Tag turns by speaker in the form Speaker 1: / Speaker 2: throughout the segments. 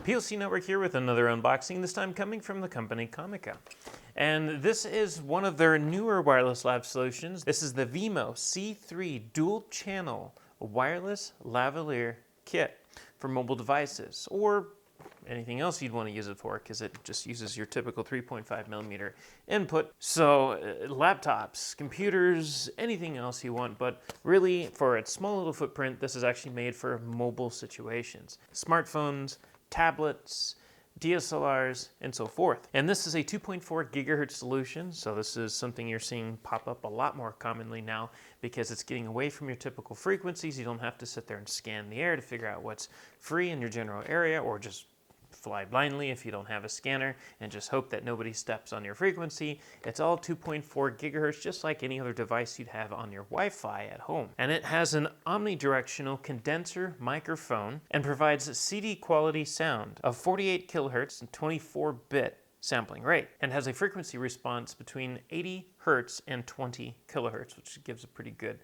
Speaker 1: POC Network here with another unboxing, this time coming from the company Comica. And this is one of their newer wireless lab solutions. This is the Vimo C3 dual channel wireless lavalier kit for mobile devices, or anything else you'd want to use it for, because it just uses your typical 3.5mm input. So laptops, computers, anything else you want, but really for its small little footprint, this is actually made for mobile situations. Smartphones, tablets, DSLRs, and so forth. And this is a 2.4 gigahertz solution, so this is something you're seeing pop up a lot more commonly now because it's getting away from your typical frequencies. You don't have to sit there and scan the air to figure out what's free in your general area, or just fly blindly if you don't have a scanner and just hope that nobody steps on your frequency. It's all 2.4 gigahertz, just like any other device you'd have on your Wi-Fi at home. And it has an omnidirectional condenser microphone and provides CD quality sound of 48 kilohertz and 24-bit sampling rate, and has a frequency response between 80 hertz and 20 kilohertz, which gives a pretty good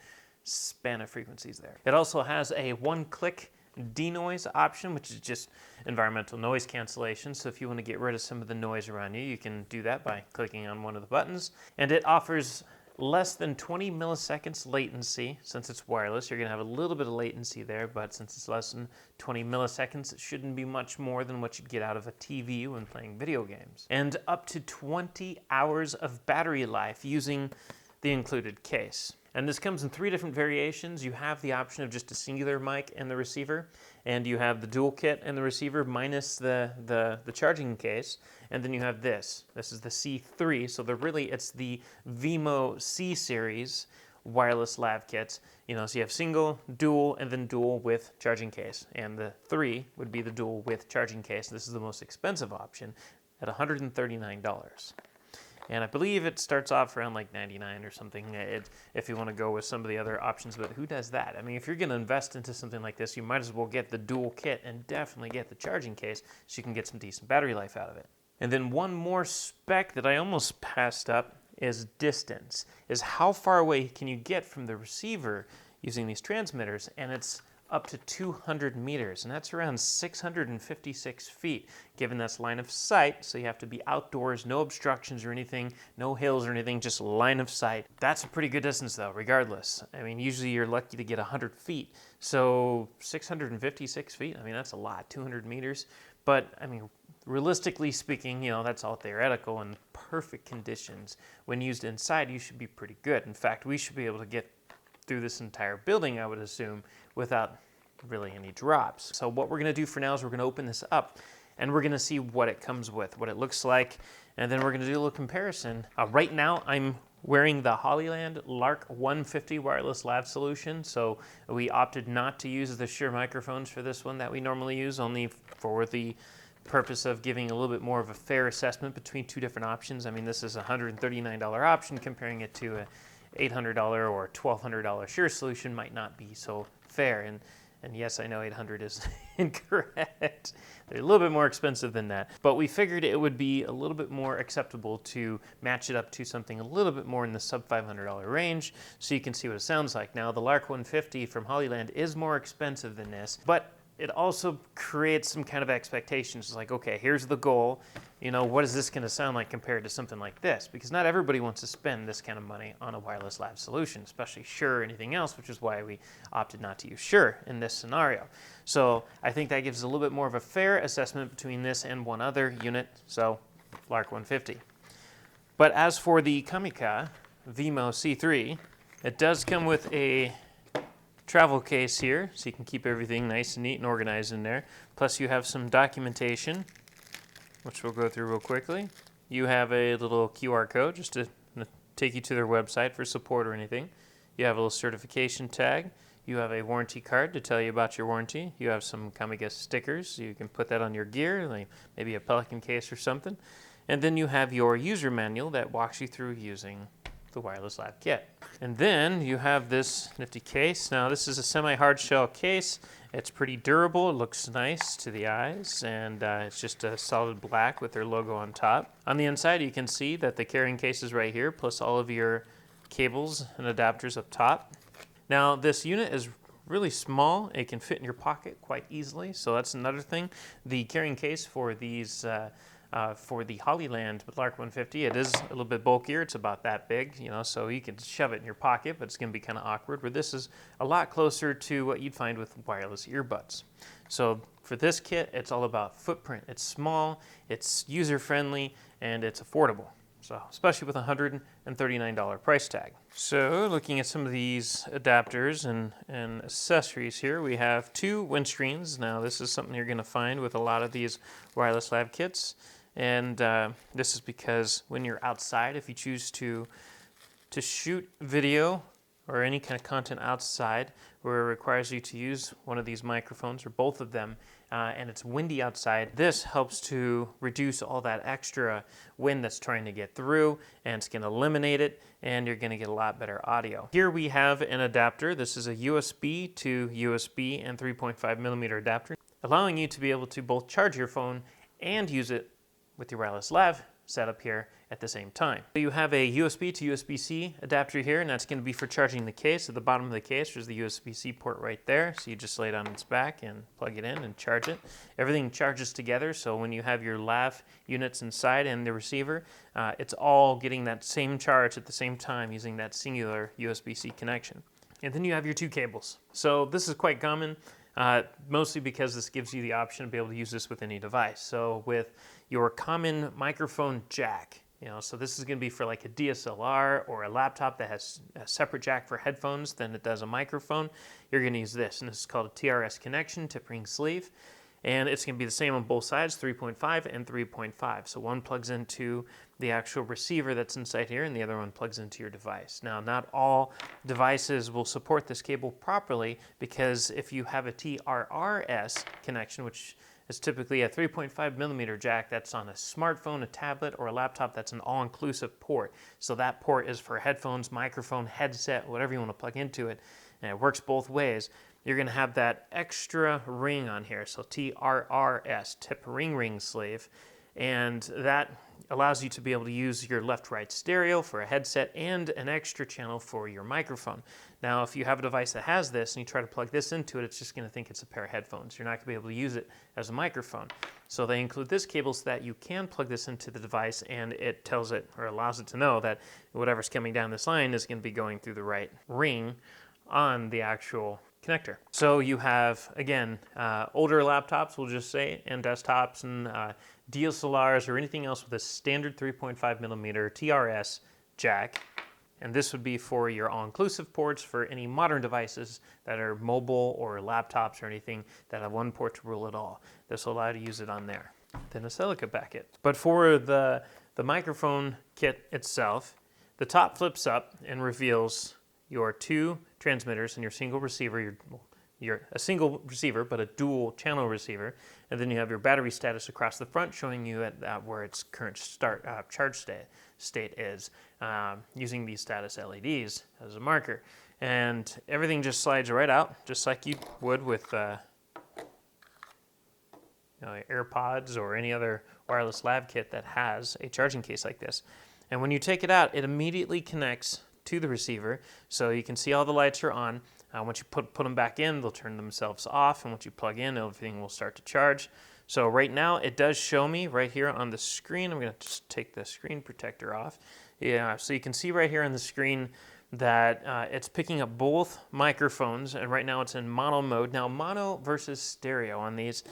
Speaker 1: span of frequencies there. It also has a one-click denoise option, which is just environmental noise cancellation. So if you want to get rid of some of the noise around you, you can do that by clicking on one of the buttons. And it offers less than 20 milliseconds latency. Since it's wireless, you're going to have a little bit of latency there, but since it's less than 20 milliseconds, it shouldn't be much more than what you'd get out of a TV when playing video games. And up to 20 hours of battery life using the included case. And this comes in 3 different variations. You have the option of just a singular mic and the receiver, and you have the dual kit and the receiver minus the charging case, and then you have this. This is the C3, so it's the Vimo C series wireless lav kits. You know, so you have single, dual, and then dual with charging case. And the 3 would be the dual with charging case. This is the most expensive option at $139. And I believe it starts off around like 99 or something if you want to go with some of the other options, but who does that? I mean, if you're going to invest into something like this, you might as well get the dual kit and definitely get the charging case so you can get some decent battery life out of it. And then one more spec that I almost passed up is distance, is how far away can you get from the receiver using these transmitters, and it's up to 200 meters, and that's around 656 feet, given that's line of sight, so you have to be outdoors, no obstructions or anything, no hills or anything, just line of sight. That's a pretty good distance though, regardless. I mean, usually you're lucky to get 100 feet, so 656 feet, I mean, that's a lot, 200 meters, but I mean, realistically speaking, you know, that's all theoretical. In perfect conditions, when used inside, you should be pretty good. In fact, we should be able to get through this entire building, I would assume, without really any drops. So what we're going to do for now is we're going to open this up and we're going to see what it comes with, what it looks like, and then we're going to do a little comparison. Right now I'm wearing the Hollyland Lark 150 wireless lav solution, so we opted not to use the Shure microphones for this one that we normally use, only for the purpose of giving a little bit more of a fair assessment between 2 different options. I mean, this is a $139 option, comparing it to a $800 or $1,200 Shure solution might not be so fair. And yes, I know 800 is incorrect. They're a little bit more expensive than that. But we figured it would be a little bit more acceptable to match it up to something a little bit more in the sub $500 range, so you can see what it sounds like. Now, the Lark 150 from Hollyland is more expensive than this, but it also creates some kind of expectations. It's like, okay, here's the goal. You know, what is this going to sound like compared to something like this? Because not everybody wants to spend this kind of money on a wireless lab solution, especially Shure or anything else, which is why we opted not to use Shure in this scenario. So I think that gives a little bit more of a fair assessment between this and one other unit, so Lark 150. But as for the Comica Vimo C3, it does come with a travel case here, so you can keep everything nice and neat and organized in there. Plus you have some documentation, which we'll go through real quickly. You have a little QR code just to take you to their website for support or anything. You have a little certification tag. You have a warranty card to tell you about your warranty. You have some Comica stickers, so you can put that on your gear, like maybe a Pelican case or something. And then you have your user manual that walks you through using the wireless lab kit. And then you have this nifty case. Now this is a semi-hard shell case. It's pretty durable, it looks nice to the eyes, and it's just a solid black with their logo on top. On the inside you can see that the carrying case is right here, plus all of your cables and adapters up top. Now this unit is really small. It can fit in your pocket quite easily, so that's another thing. The carrying case for these for the Hollyland Lark 150, it is a little bit bulkier. It's about that big, you know, so you can shove it in your pocket, but it's going to be kind of awkward. Where this is a lot closer to what you'd find with wireless earbuds. So for this kit, it's all about footprint. It's small, it's user-friendly, and it's affordable. So, especially with a $139 price tag. So, looking at some of these adapters and accessories here, we have 2 windscreens. Now, this is something you're going to find with a lot of these wireless lav kits. And this is because when you're outside, if you choose to shoot video or any kind of content outside where it requires you to use one of these microphones or both of them, and it's windy outside, this helps to reduce all that extra wind that's trying to get through, and it's going to eliminate it, and you're going to get a lot better audio. Here we have an adapter. This is a USB to USB and 3.5 millimeter adapter, allowing you to be able to both charge your phone and use it with your wireless lav setup here at the same time. So you have a USB to USB-C adapter here, and that's going to be for charging the case. At the bottom of the case, there's the USB-C port right there, so you just lay it on its back and plug it in and charge it. Everything charges together, so when you have your lav units inside and the receiver, it's all getting that same charge at the same time using that singular USB-C connection. And then you have your 2 cables. So this is quite common. Mostly because this gives you the option to be able to use this with any device. So with your common microphone jack, you know, so this is going to be for like a DSLR or a laptop that has a separate jack for headphones than it does a microphone. You're going to use this, and this is called a TRS connection, tip ring sleeve. And it's going to be the same on both sides, 3.5 and 3.5. So one plugs into the actual receiver that's inside here, and the other one plugs into your device. Now, not all devices will support this cable properly, because if you have a TRRS connection, which is typically a 3.5 millimeter jack that's on a smartphone, a tablet, or a laptop, that's an all-inclusive port. So that port is for headphones, microphone, headset, whatever you want to plug into it, and it works both ways. You're going to have that extra ring on here, so TRRS, tip ring sleeve, and that allows you to be able to use your left-right stereo for a headset and an extra channel for your microphone. Now, if you have a device that has this and you try to plug this into it, it's just going to think it's a pair of headphones. You're not going to be able to use it as a microphone. So they include this cable so that you can plug this into the device, and it tells it, or allows it to know, that whatever's coming down this line is going to be going through the right ring on the actual connector. So you have, again, older laptops, we'll just say, and desktops, and DSLRs, or anything else with a standard 3.5 millimeter TRS jack. And this would be for your all-inclusive ports for any modern devices that are mobile or laptops or anything that have one port to rule it all. This will allow you to use it on there. Then a silica packet. But for the microphone kit itself, the top flips up and reveals your 2 transmitters and your single receiver. You're a single receiver, but a dual channel receiver. And then you have your battery status across the front, showing you at where its current charge state is, using these status LEDs as a marker. And everything just slides right out, just like you would with AirPods or any other wireless lav kit that has a charging case like this. And when you take it out, it immediately connects to the receiver, so you can see all the lights are on. Once you put them back in, they'll turn themselves off, and once you plug in, everything will start to charge. So right now, it does show me right here on the screen. I'm going to just take the screen protector off. Yeah, so you can see right here on the screen that it's picking up both microphones, and right now it's in mono mode. Now, mono versus stereo on these,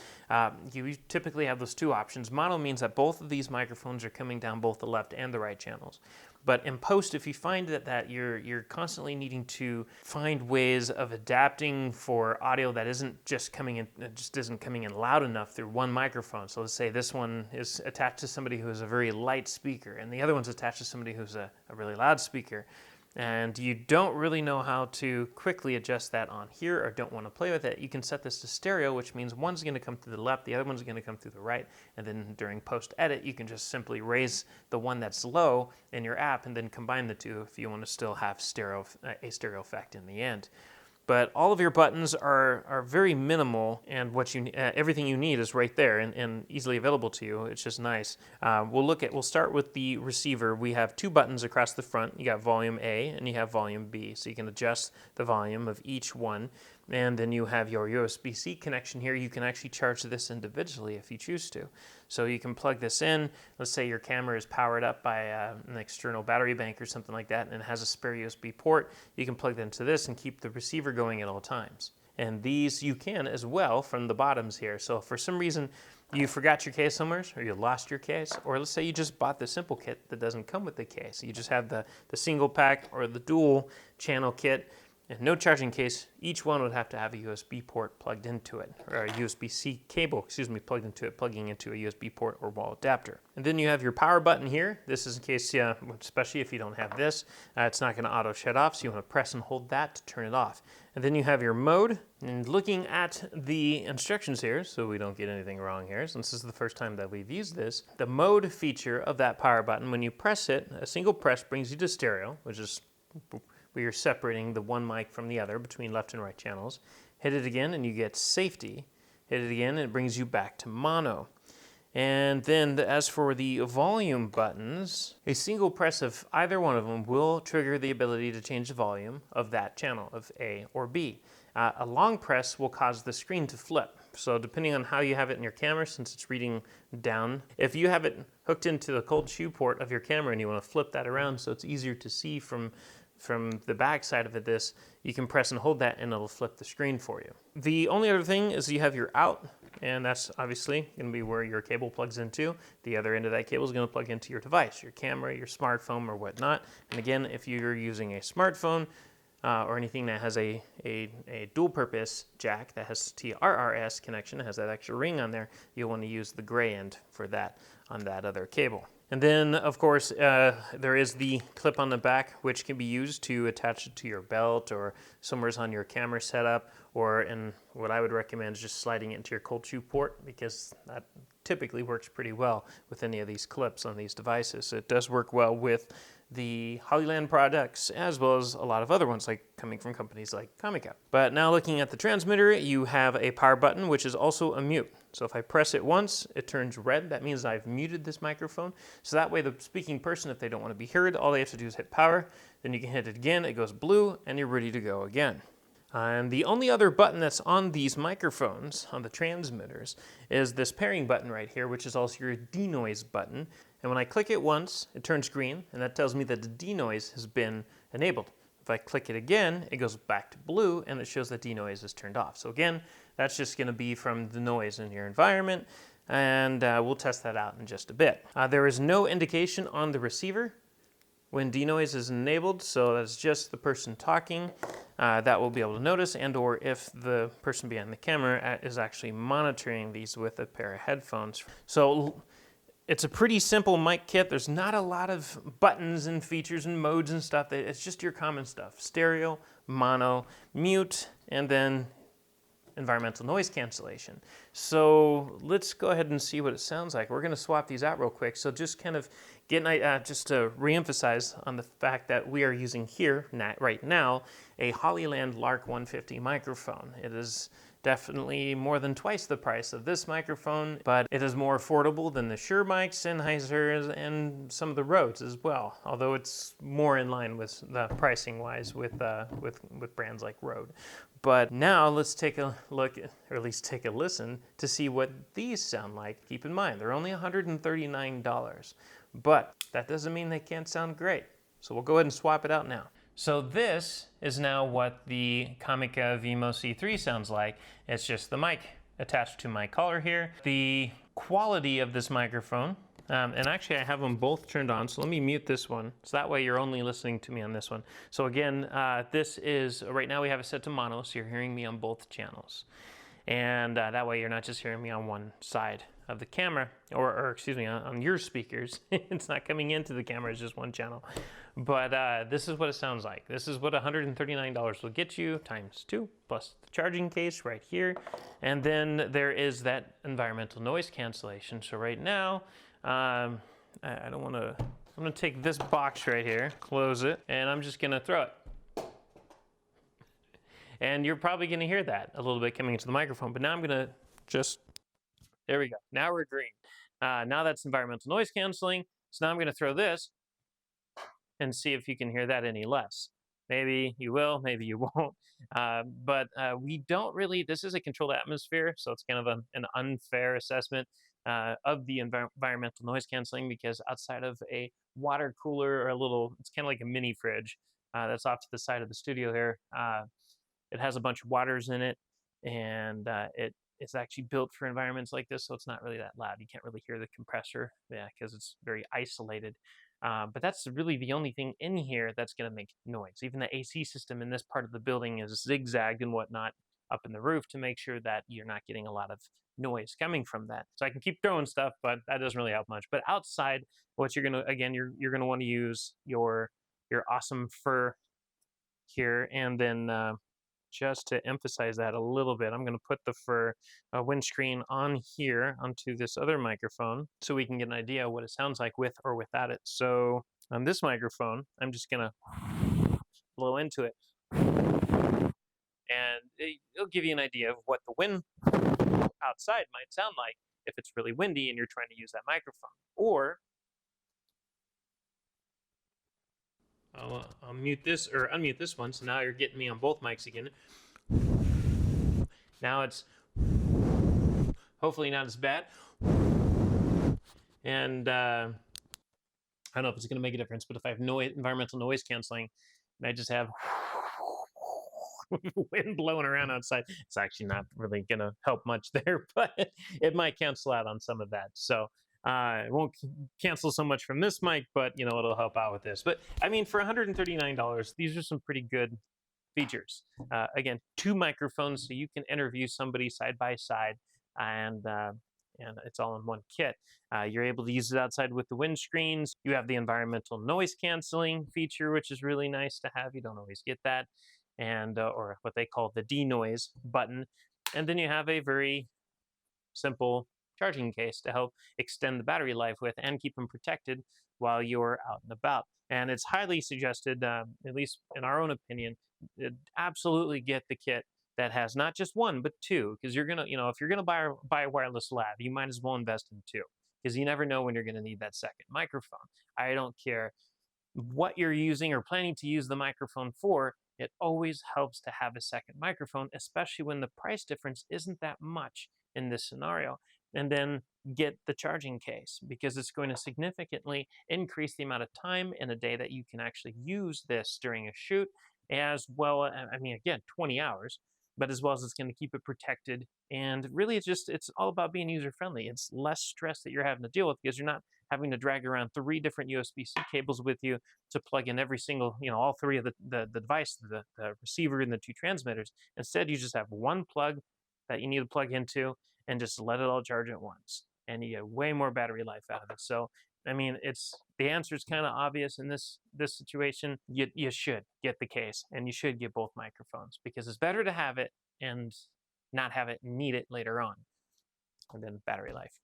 Speaker 1: you typically have those 2 options. Mono means that both of these microphones are coming down both the left and the right channels. But in post, if you find that you're constantly needing to find ways of adapting for audio that isn't just coming in loud enough through one microphone. So let's say this one is attached to somebody who has a very light speaker, and the other one's attached to somebody who's a really loud speaker. And you don't really know how to quickly adjust that on here, or don't want to play with it, you can set this to stereo, which means one's going to come through the left, the other one's going to come through the right, and then during post-edit, you can just simply raise the one that's low in your app and then combine the 2 if you want to still have a stereo effect in the end. But all of your buttons are very minimal, and everything you need is right there and easily available to you. It's just nice. We'll start with the receiver. We have 2 buttons across the front. You got volume A and you have volume B, so you can adjust the volume of each one. And then you have your USB-C connection here. You can actually charge this individually if you choose to. So you can plug this in. Let's say your camera is powered up by an external battery bank or something like that and has a spare USB port. You can plug that into this and keep the receiver going at all times. And these you can as well from the bottoms here. So if for some reason you forgot your case somewhere, or you lost your case, or let's say you just bought the simple kit that doesn't come with the case. You just have the single pack or the dual channel kit and no charging case. Each one would have to have a USB port plugged into it, or a USB-C cable, excuse me, plugged into it, plugging into a USB port or wall adapter. And then you have your power button here. This is in case, especially if you don't have this, it's not gonna auto shut off, so you wanna press and hold that to turn it off. And then you have your mode. And looking at the instructions here, so we don't get anything wrong here, since this is the first time that we've used this, the mode feature of that power button, when you press it, a single press brings you to stereo, which is where you're separating the one mic from the other between left and right channels. Hit it again and you get safety. Hit it again and it brings you back to mono. And then as for the volume buttons, a single press of either one of them will trigger the ability to change the volume of that channel, of A or B. A long press will cause the screen to flip. So depending on how you have it in your camera, since it's reading down, if you have it hooked into the cold shoe port of your camera and you want to flip that around so it's easier to see from the back side of it, you can press and hold that and it'll flip the screen for you. The only other thing is you have your out, and that's obviously going to be where your cable plugs into. The other end of that cable is going to plug into your device, your camera, your smartphone, or whatnot. And again, if you're using a smartphone or anything that has a dual purpose jack that has TRRS connection, that has that extra ring on there, you'll want to use the gray end for that on that other cable. And then, of course, there is the clip on the back, which can be used to attach it to your belt or somewhere's on your camera setup, or, and what I would recommend is just sliding it into your cold shoe port, because that typically works pretty well with any of these clips on these devices. It does work well with the Hollyland products, as well as a lot of other ones, like coming from companies like Comica. But now looking at the transmitter, you have a power button, which is also a mute. So if I press it once, it turns red. That means I've muted this microphone. So that way the speaking person, if they don't want to be heard, all they have to do is hit power. Then you can hit it again, it goes blue, and you're ready to go again. And the only other button that's on these microphones, on the transmitters, is this pairing button right here, which is also your denoise button. And when I click it once, it turns green, and that tells me that the denoise has been enabled. If I click it again, it goes back to blue, and it shows that denoise is turned off. So again, that's just going to be from the noise in your environment, and we'll test that out in just a bit. There is no indication on the receiver when denoise is enabled, so that's just the person talking that will be able to notice, and or if the person behind the camera is actually monitoring these with a pair of headphones. So it's a pretty simple mic kit. There's not a lot of buttons and features and modes and stuff. It's just your common stuff: stereo, mono, mute, and then environmental noise cancellation. So let's go ahead and see what it sounds like. We're going to swap these out real quick. So just kind of just to reemphasize on the fact that we are using here right now a Hollyland Lark 150 microphone. It is definitely more than twice the price of this microphone, but it is more affordable than the Shure mics, Sennheisers, and some of the Rhodes as well, although it's more in line with the pricing wise with brands like Rode. But now let's take a look, or at least take a listen, to see what these sound like. Keep in mind, they're only $139, but that doesn't mean they can't sound great. So we'll go ahead and swap it out now. So this is now what the Comica Vimo C3 sounds like. It's just the mic attached to my collar here. The quality of this microphone, and actually I have them both turned on, so let me mute this one, so that way you're only listening to me on this one. So again, this is, right now we have it set to mono, so you're hearing me on both channels. And that way you're not just hearing me on one side of the camera, or excuse me, on your speakers. It's not coming into the camera, it's just one channel. But this is what it sounds like. This is what $139 will get you, times 2, plus the charging case right here. And then there is that environmental noise cancellation. So right now, I don't want to, I'm going to take this box right here, close it, and I'm just going to throw it. And you're probably going to hear that a little bit coming into the microphone, but now I'm going to just, there we go. Now we're green. Now that's environmental noise canceling. So now I'm going to throw this and see if you can hear that any less. Maybe you will, maybe you won't. But we don't really, this is a controlled atmosphere, so it's kind of an unfair assessment of the environmental noise canceling, because outside of a water cooler or a little, it's kind of like a mini fridge that's off to the side of the studio here. It has a bunch of waters in it, and it's actually built for environments like this, so it's not really that loud. You can't really hear the compressor, yeah, because it's very isolated. But that's really the only thing in here that's going to make noise. Even the AC system in this part of the building is zigzagged and whatnot up in the roof to make sure that you're not getting a lot of noise coming from that. So I can keep throwing stuff, but that doesn't really help much. But outside, what you're gonna, again, you're gonna want to use your awesome fur here, and then just to emphasize that a little bit, I'm going to put the fur windscreen on here onto this other microphone so we can get an idea of what it sounds like with or without it. So on this microphone, I'm just going to blow into it, and it'll give you an idea of what the wind outside might sound like if it's really windy and you're trying to use that microphone. Or I'll mute this or unmute this one, so now you're getting me on both mics again. Now it's hopefully not as bad. And I don't know if it's going to make a difference, but if I have environmental noise canceling, and I just have wind blowing around outside, it's actually not really going to help much there, but it might cancel out on some of that. So it won't cancel so much from this mic, but you know, it'll help out with this. But I mean, for $139, these are some pretty good features. Again, 2 microphones, so you can interview somebody side by side, and it's all in one kit. You're able to use it outside with the windscreens. You have the environmental noise canceling feature, which is really nice to have. You don't always get that, and or what they call the denoise button. And then you have a very simple charging case to help extend the battery life with and keep them protected while you're out and about. And it's highly suggested, at least in our own opinion, absolutely get the kit that has not just 1 but 2, because you're gonna, you know, if you're gonna buy a wireless lav, you might as well invest in 2, because you never know when you're gonna need that second microphone. I don't care what you're using or planning to use the microphone for, it always helps to have a second microphone, especially when the price difference isn't that much in this scenario. And then get the charging case, because it's going to significantly increase the amount of time in a day that you can actually use this during a shoot, as well. I mean, again, 20 hours, but as well as it's going to keep it protected. And really, it's all about being user friendly. It's less stress that you're having to deal with, because you're not having to drag around 3 different USB-C cables with you to plug in every single, you know, all 3 of the device, the receiver and the 2 transmitters. Instead, you just have 1 plug that you need to plug into, and just let it all charge at once, and you get way more battery life out of it. So I mean, the answer is kind of obvious in this situation. You should get the case, and you should get both microphones, because it's better to have it and not have it and need it later on. And then battery life.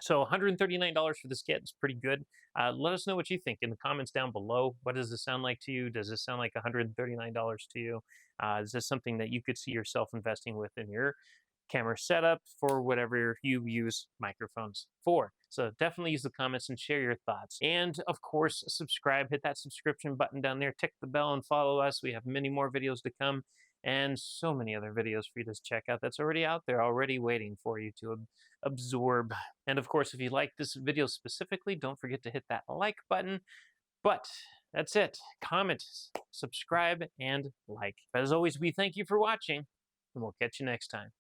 Speaker 1: So $139 for this kit is pretty good. Let us know what you think in the comments down below. What does this sound like to you? Does this sound like $139 to you? Is this something that you could see yourself investing with in your camera setup for whatever you use microphones for? So definitely use the comments and share your thoughts. And of course, subscribe, hit that subscription button down there, tick the bell and follow us. We have many more videos to come, and so many other videos for you to check out that's already out there, already waiting for you to absorb. And of course, if you like this video specifically, don't forget to hit that like button. But that's it. Comment, subscribe, and like. But as always, we thank you for watching, and we'll catch you next time.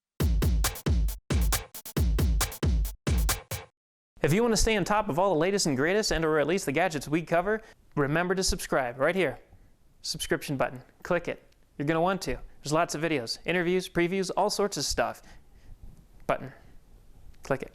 Speaker 1: If you want to stay on top of all the latest and greatest, and or at least the gadgets we cover, remember to subscribe right here. Subscription button. Click it. You're going to want to. There's lots of videos, interviews, previews, all sorts of stuff. Button. Click it.